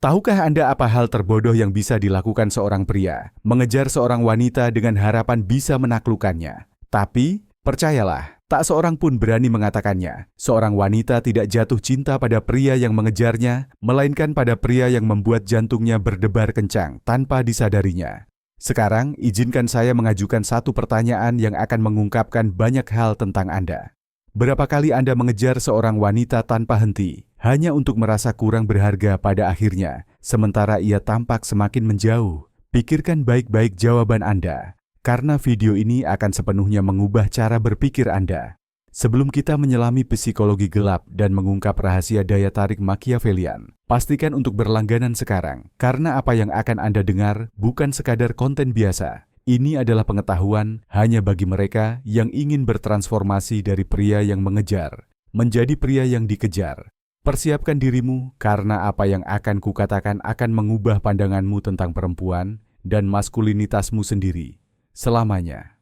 Tahukah Anda apa hal terbodoh yang bisa dilakukan seorang pria? Mengejar seorang wanita dengan harapan bisa menaklukkannya. Tapi, percayalah, tak seorang pun berani mengatakannya. Seorang wanita tidak jatuh cinta pada pria yang mengejarnya, melainkan pada pria yang membuat jantungnya berdebar kencang tanpa disadarinya. Sekarang, izinkan saya mengajukan satu pertanyaan yang akan mengungkapkan banyak hal tentang Anda. Berapa kali Anda mengejar seorang wanita tanpa henti, hanya untuk merasa kurang berharga pada akhirnya, sementara ia tampak semakin menjauh? Pikirkan baik-baik jawaban Anda, karena video ini akan sepenuhnya mengubah cara berpikir Anda. Sebelum kita menyelami psikologi gelap dan mengungkap rahasia daya tarik Machiavellian, pastikan untuk berlangganan sekarang, karena apa yang akan Anda dengar bukan sekadar konten biasa. Ini adalah pengetahuan hanya bagi mereka yang ingin bertransformasi dari pria yang mengejar menjadi pria yang dikejar. Persiapkan dirimu karena apa yang akan kukatakan akan mengubah pandanganmu tentang perempuan dan maskulinitasmu sendiri selamanya.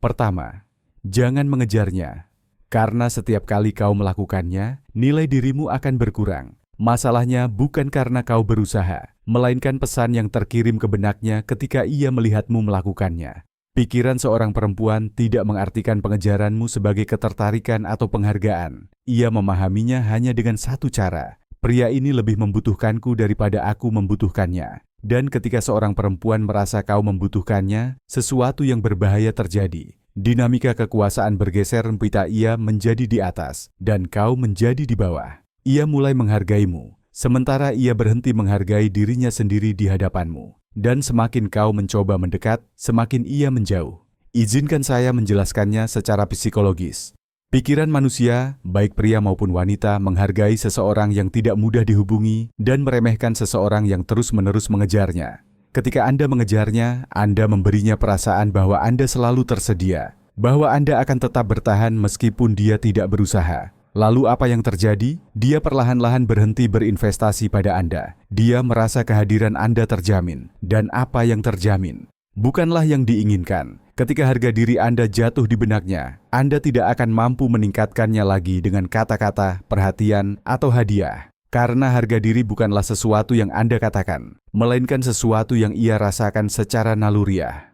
Pertama, jangan mengejarnya. Karena setiap kali kau melakukannya, nilai dirimu akan berkurang. Masalahnya bukan karena kau berusaha, melainkan pesan yang terkirim ke benaknya ketika ia melihatmu melakukannya. Pikiran seorang perempuan tidak mengartikan pengejaranmu sebagai ketertarikan atau penghargaan. Ia memahaminya hanya dengan satu cara. Pria ini lebih membutuhkanku daripada aku membutuhkannya. Dan ketika seorang perempuan merasa kau membutuhkannya, sesuatu yang berbahaya terjadi. Dinamika kekuasaan bergeser, pita ia menjadi di atas, dan kau menjadi di bawah. Ia mulai menghargaimu, sementara ia berhenti menghargai dirinya sendiri di hadapanmu. Dan semakin kau mencoba mendekat, semakin ia menjauh. Izinkan saya menjelaskannya secara psikologis. Pikiran manusia, baik pria maupun wanita, menghargai seseorang yang tidak mudah dihubungi dan meremehkan seseorang yang terus-menerus mengejarnya. Ketika Anda mengejarnya, Anda memberinya perasaan bahwa Anda selalu tersedia, bahwa Anda akan tetap bertahan meskipun dia tidak berusaha. Lalu apa yang terjadi? Dia perlahan-lahan berhenti berinvestasi pada Anda. Dia merasa kehadiran Anda terjamin. Dan apa yang terjamin? Bukanlah yang diinginkan. Ketika harga diri Anda jatuh di benaknya, Anda tidak akan mampu meningkatkannya lagi dengan kata-kata, perhatian, atau hadiah. Karena harga diri bukanlah sesuatu yang Anda katakan, melainkan sesuatu yang ia rasakan secara naluriah.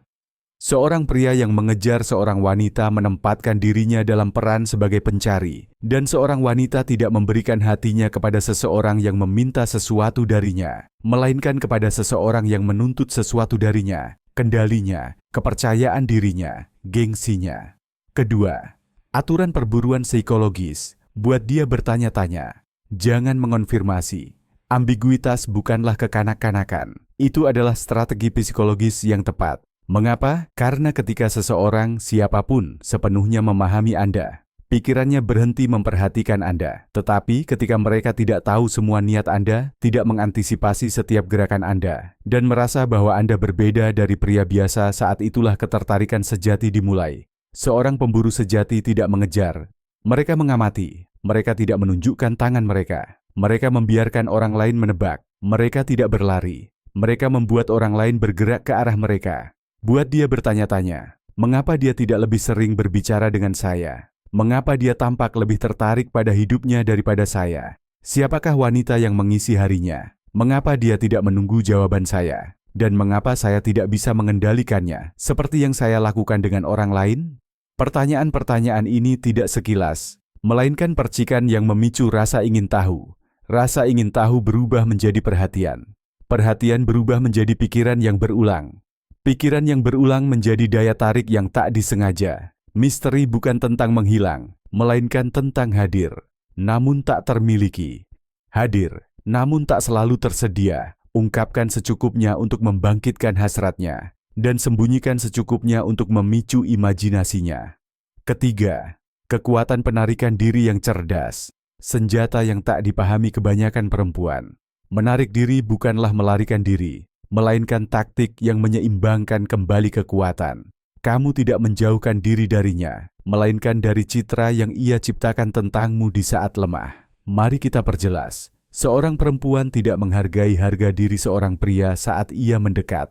Seorang pria yang mengejar seorang wanita menempatkan dirinya dalam peran sebagai pencari, dan seorang wanita tidak memberikan hatinya kepada seseorang yang meminta sesuatu darinya, melainkan kepada seseorang yang menuntut sesuatu darinya, kendalinya, kepercayaan dirinya, gengsinya. Kedua, aturan perburuan psikologis buat dia bertanya-tanya. Jangan mengonfirmasi. Ambiguitas bukanlah kekanak-kanakan. Itu adalah strategi psikologis yang tepat. Mengapa? Karena ketika seseorang, siapapun, sepenuhnya memahami Anda, pikirannya berhenti memperhatikan Anda. Tetapi ketika mereka tidak tahu semua niat Anda, tidak mengantisipasi setiap gerakan Anda, dan merasa bahwa Anda berbeda dari pria biasa, saat itulah ketertarikan sejati dimulai. Seorang pemburu sejati tidak mengejar. Mereka mengamati. Mereka tidak menunjukkan tangan mereka. Mereka membiarkan orang lain menebak. Mereka tidak berlari. Mereka membuat orang lain bergerak ke arah mereka. Buat dia bertanya-tanya, mengapa dia tidak lebih sering berbicara dengan saya? Mengapa dia tampak lebih tertarik pada hidupnya daripada saya? Siapakah wanita yang mengisi harinya? Mengapa dia tidak menunggu jawaban saya? Dan mengapa saya tidak bisa mengendalikannya seperti yang saya lakukan dengan orang lain? Pertanyaan-pertanyaan ini tidak sekilas, melainkan percikan yang memicu rasa ingin tahu. Rasa ingin tahu berubah menjadi perhatian. Perhatian berubah menjadi pikiran yang berulang. Pikiran yang berulang menjadi daya tarik yang tak disengaja. Misteri bukan tentang menghilang, melainkan tentang hadir, namun tak termiliki. Hadir, namun tak selalu tersedia. Ungkapkan secukupnya untuk membangkitkan hasratnya, dan sembunyikan secukupnya untuk memicu imajinasinya. Ketiga, kekuatan penarikan diri yang cerdas. Senjata yang tak dipahami kebanyakan perempuan. Menarik diri bukanlah melarikan diri, melainkan taktik yang menyeimbangkan kembali kekuatan. Kamu tidak menjauhkan diri darinya, melainkan dari citra yang ia ciptakan tentangmu di saat lemah. Mari kita perjelas. Seorang perempuan tidak menghargai harga diri seorang pria saat ia mendekat.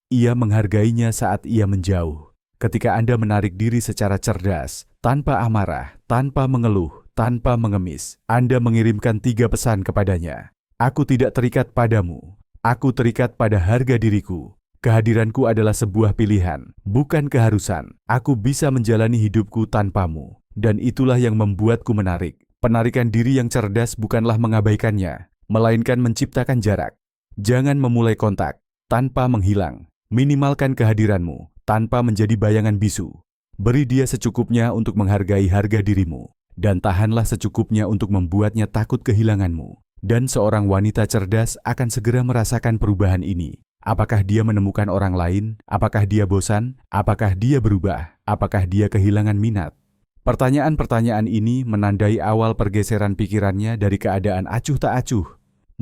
Ia menghargainya saat ia menjauh. Ketika Anda menarik diri secara cerdas, tanpa amarah, tanpa mengeluh, tanpa mengemis, Anda mengirimkan 3 pesan kepadanya. Aku tidak terikat padamu. Aku terikat pada harga diriku. Kehadiranku adalah sebuah pilihan, bukan keharusan. Aku bisa menjalani hidupku tanpamu, dan itulah yang membuatku menarik. Penarikan diri yang cerdas bukanlah mengabaikannya, melainkan menciptakan jarak. Jangan memulai kontak tanpa menghilang. Minimalkan kehadiranmu tanpa menjadi bayangan bisu. Beri dia secukupnya untuk menghargai harga dirimu, dan tahanlah secukupnya untuk membuatnya takut kehilanganmu. Dan seorang wanita cerdas akan segera merasakan perubahan ini. Apakah dia menemukan orang lain? Apakah dia bosan? Apakah dia berubah? Apakah dia kehilangan minat? Pertanyaan-pertanyaan ini menandai awal pergeseran pikirannya dari keadaan acuh tak acuh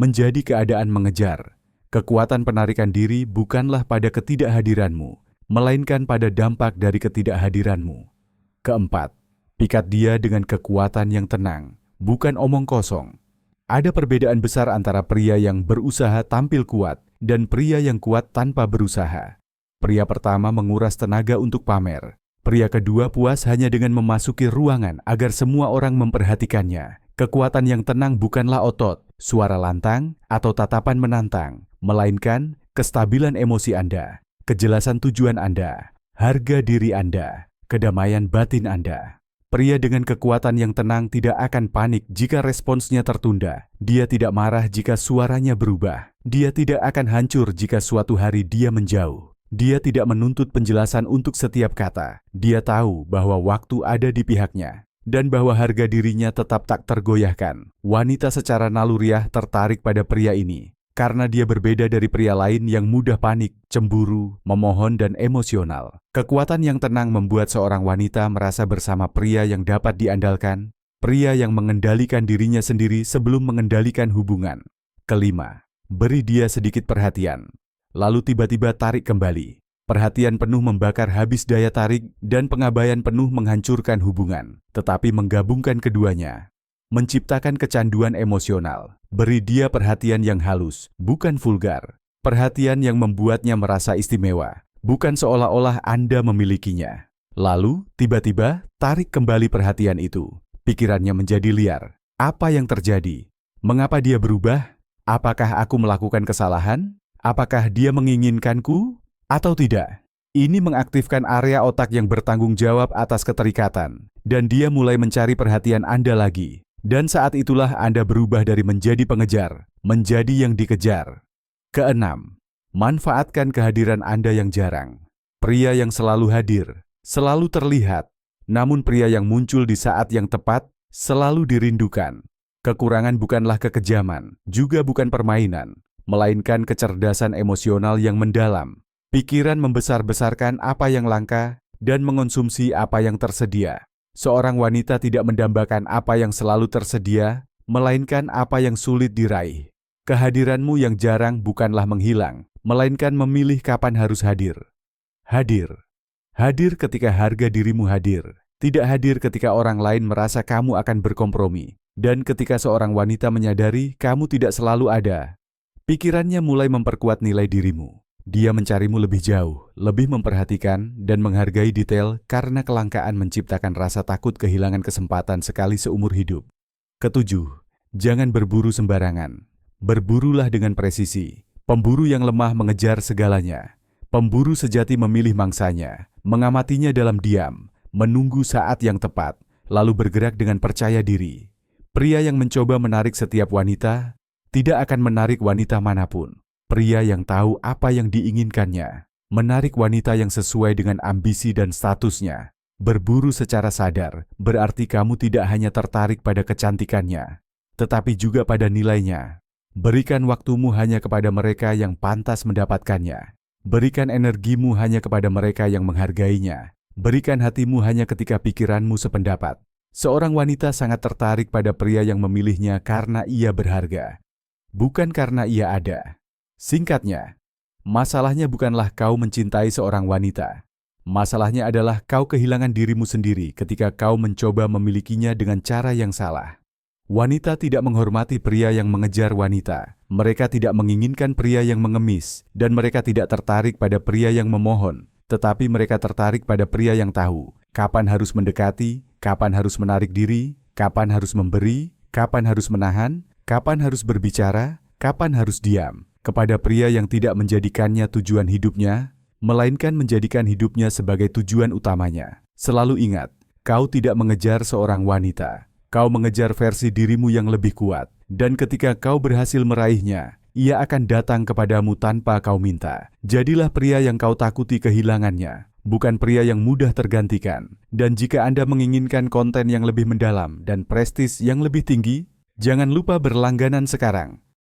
menjadi keadaan mengejar. Kekuatan penarikan diri bukanlah pada ketidakhadiranmu, melainkan pada dampak dari ketidakhadiranmu. Keempat, pikat dia dengan kekuatan yang tenang, bukan omong kosong. Ada perbedaan besar antara pria yang berusaha tampil kuat dan pria yang kuat tanpa berusaha. Pria pertama menguras tenaga untuk pamer. Pria kedua puas hanya dengan memasuki ruangan agar semua orang memperhatikannya. Kekuatan yang tenang bukanlah otot, suara lantang, atau tatapan menantang, melainkan kestabilan emosi Anda, kejelasan tujuan Anda, harga diri Anda, kedamaian batin Anda. Pria dengan kekuatan yang tenang tidak akan panik jika responsnya tertunda. Dia tidak marah jika suaranya berubah. Dia tidak akan hancur jika suatu hari dia menjauh. Dia tidak menuntut penjelasan untuk setiap kata. Dia tahu bahwa waktu ada di pihaknya dan bahwa harga dirinya tetap tak tergoyahkan. Wanita secara naluriah tertarik pada pria ini karena dia berbeda dari pria lain yang mudah panik, cemburu, memohon, dan emosional. Kekuatan yang tenang membuat seorang wanita merasa bersama pria yang dapat diandalkan, pria yang mengendalikan dirinya sendiri sebelum mengendalikan hubungan. Kelima, beri dia sedikit perhatian, lalu tiba-tiba tarik kembali. Perhatian penuh membakar habis daya tarik dan pengabaian penuh menghancurkan hubungan, tetapi menggabungkan keduanya menciptakan kecanduan emosional. Beri dia perhatian yang halus, bukan vulgar. Perhatian yang membuatnya merasa istimewa, bukan seolah-olah Anda memilikinya. Lalu, tiba-tiba, tarik kembali perhatian itu. Pikirannya menjadi liar. Apa yang terjadi? Mengapa dia berubah? Apakah aku melakukan kesalahan? Apakah dia menginginkanku? Atau tidak? Ini mengaktifkan area otak yang bertanggung jawab atas keterikatan, dan dia mulai mencari perhatian Anda lagi. Dan saat itulah Anda berubah dari menjadi pengejar, menjadi yang dikejar. Keenam, manfaatkan kehadiran Anda yang jarang. Pria yang selalu hadir, selalu terlihat, namun pria yang muncul di saat yang tepat, selalu dirindukan. Kekurangan bukanlah kekejaman, juga bukan permainan, melainkan kecerdasan emosional yang mendalam. Pikiran membesar-besarkan apa yang langka dan mengonsumsi apa yang tersedia. Seorang wanita tidak mendambakan apa yang selalu tersedia, melainkan apa yang sulit diraih. Kehadiranmu yang jarang bukanlah menghilang, melainkan memilih kapan harus hadir. Hadir. Hadir ketika harga dirimu hadir. Tidak hadir ketika orang lain merasa kamu akan berkompromi. Dan ketika seorang wanita menyadari kamu tidak selalu ada, pikirannya mulai memperkuat nilai dirimu. Dia mencarimu lebih jauh, lebih memperhatikan dan menghargai detail karena kelangkaan menciptakan rasa takut kehilangan kesempatan sekali seumur hidup. Ketujuh, jangan berburu sembarangan. Berburulah dengan presisi. Pemburu yang lemah mengejar segalanya. Pemburu sejati memilih mangsanya, mengamatinya dalam diam, menunggu saat yang tepat, lalu bergerak dengan percaya diri. Pria yang mencoba menarik setiap wanita, tidak akan menarik wanita manapun. Pria yang tahu apa yang diinginkannya, menarik wanita yang sesuai dengan ambisi dan statusnya. Berburu secara sadar berarti kamu tidak hanya tertarik pada kecantikannya, tetapi juga pada nilainya. Berikan waktumu hanya kepada mereka yang pantas mendapatkannya. Berikan energimu hanya kepada mereka yang menghargainya. Berikan hatimu hanya ketika pikiranmu sependapat. Seorang wanita sangat tertarik pada pria yang memilihnya karena ia berharga, bukan karena ia ada. Singkatnya, masalahnya bukanlah kau mencintai seorang wanita. Masalahnya adalah kau kehilangan dirimu sendiri ketika kau mencoba memilikinya dengan cara yang salah. Wanita tidak menghormati pria yang mengejar wanita. Mereka tidak menginginkan pria yang mengemis, dan mereka tidak tertarik pada pria yang memohon. Tetapi mereka tertarik pada pria yang tahu kapan harus mendekati, kapan harus menarik diri, kapan harus memberi, kapan harus menahan, kapan harus berbicara, kapan harus diam. Kepada pria yang tidak menjadikannya tujuan hidupnya, melainkan menjadikan hidupnya sebagai tujuan utamanya. Selalu ingat, kau tidak mengejar seorang wanita. Kau mengejar versi dirimu yang lebih kuat. Dan ketika kau berhasil meraihnya, ia akan datang kepadamu tanpa kau minta. Jadilah pria yang kau takuti kehilangannya, bukan pria yang mudah tergantikan. Dan jika Anda menginginkan konten yang lebih mendalam dan prestis yang lebih tinggi, jangan lupa berlangganan sekarang.